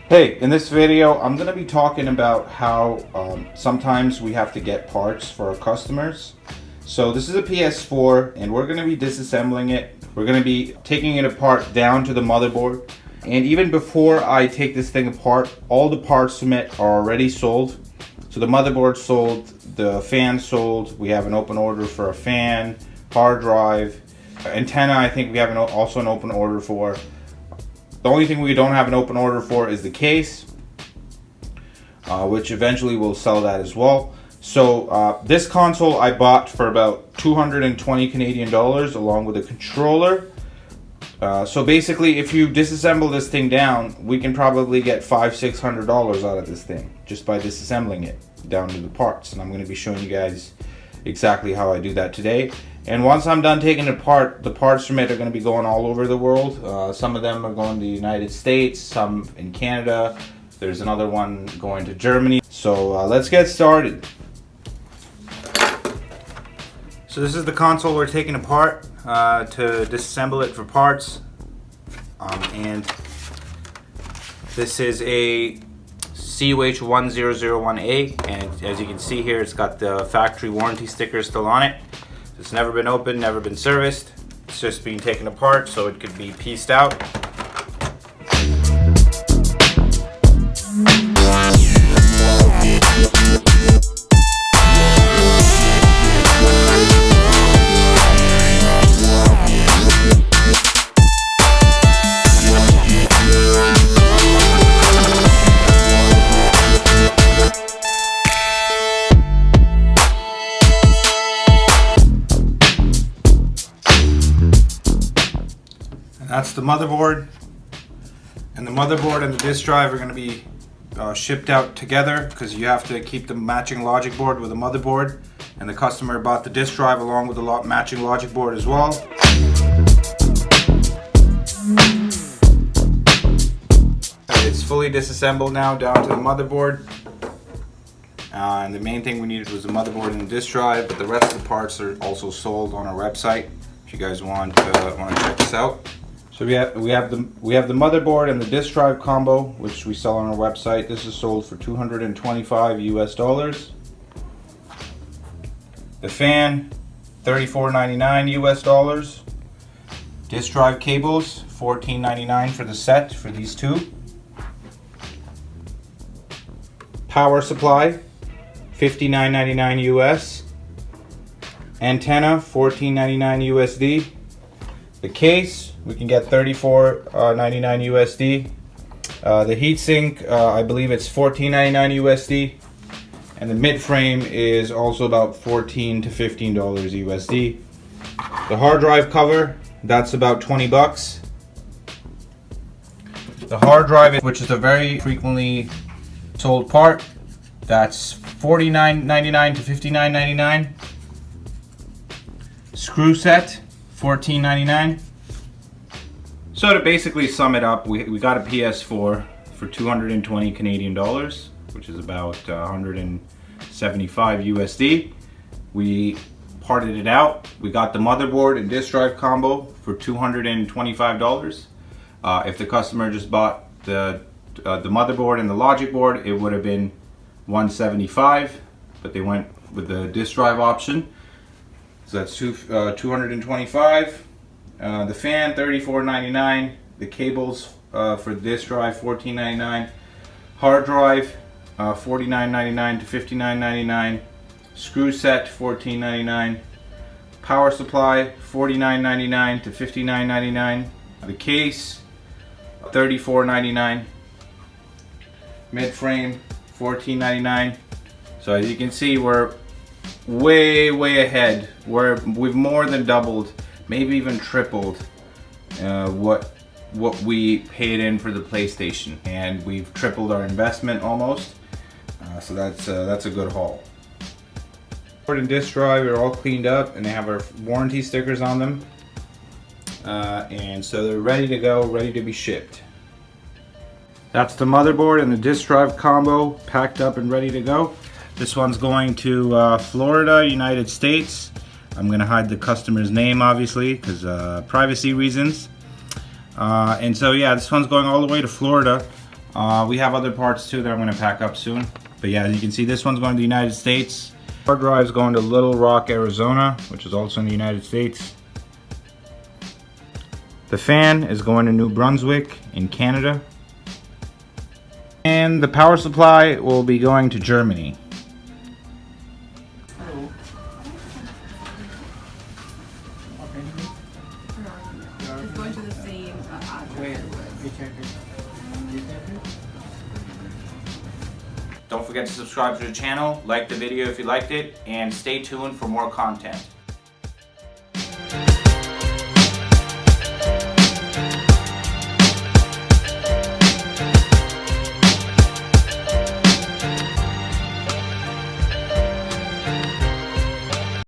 Hey, in this video, I'm going to be talking about how sometimes we have to get parts for our customers. So this is a PS4 and we're going to be disassembling it. We're going to be taking it apart down to the motherboard. And even before I take this thing apart, all the parts from it are already sold. So the motherboard sold, the fan sold, we have an open order for a fan, hard drive, antenna I think we have also an open order for. The only thing we don't have an open order for is the case, which eventually we'll sell that as well. So this console I bought for about 220 Canadian dollars along with a controller. So basically, if you disassemble this thing down, we can probably get $500-600 out of this thing just by disassembling it down to the parts. And I'm going to be showing you guys exactly how I do that today. And once I'm done taking it apart, the parts from it are going to be going all over the world. Some of them are going to the United States, some in Canada. There's another one going to Germany. So let's get started. So this is the console we're taking apart to disassemble it for parts. And this is a CUH1001A, and as you can see here, it's got the factory warranty sticker still on it. It's never been opened, never been serviced. It's just being taken apart so it could be pieced out. That's the motherboard, and the motherboard and the disk drive are going to be shipped out together because you have to keep the matching logic board with the motherboard, and the customer bought the disk drive along with the matching logic board as well. It's fully disassembled now down to the motherboard, and the main thing we needed was the motherboard and the disk drive, but the rest of the parts are also sold on our website if you guys want to check this out. So we have the motherboard and the disk drive combo, which we sell on our website. This is sold for $225 US. The fan, $34.99 US. Disk drive cables, $14.99 for the set for these two. Power supply, $59.99 US. Antenna, $14.99 USD. The case, we can get $34.99 USD. The heatsink, I believe it's $14.99 USD. And the mid frame is also about $14 to $15 USD. The hard drive cover, that's about 20 bucks. The hard drive, which is a very frequently sold part, that's $49.99 to $59.99. Screw set, $14.99. So to basically sum it up, we got a PS4 for 220 Canadian dollars, which is about 175 USD. We parted it out. We got the motherboard and disk drive combo for $225. If the customer just bought the motherboard and the logic board, it would have been $175, but they went with the disk drive option. So that's $225. The fan, $34.99. The cables for the disk drive, $14.99. Hard drive, $49.99 to $59.99. Screw set, $14.99. Power supply, $49.99 to $59.99. The case, $34.99. Mid frame, $14.99. So as you can see, we're way ahead. We've more than doubled, maybe even tripled what we paid in for the PlayStation, and we've tripled our investment almost. So that's a good haul. Board and disk drive are all cleaned up, and they have our warranty stickers on them, and so they're ready to go, ready to be shipped. That's the motherboard and the disk drive combo packed up and ready to go. This one's going to Florida, United States. I'm going to hide the customer's name, obviously, because privacy reasons. And so, yeah, this one's going all the way to Florida. We have other parts too that I'm going to pack up soon. But yeah, as you can see, this one's going to the United States. Hard drive is going to Little Rock, Arizona, which is also in the United States. The fan is going to New Brunswick in Canada. And the power supply will be going to Germany. It's going to the same address. Don't forget to subscribe to the channel, like the video if you liked it, and stay tuned for more content.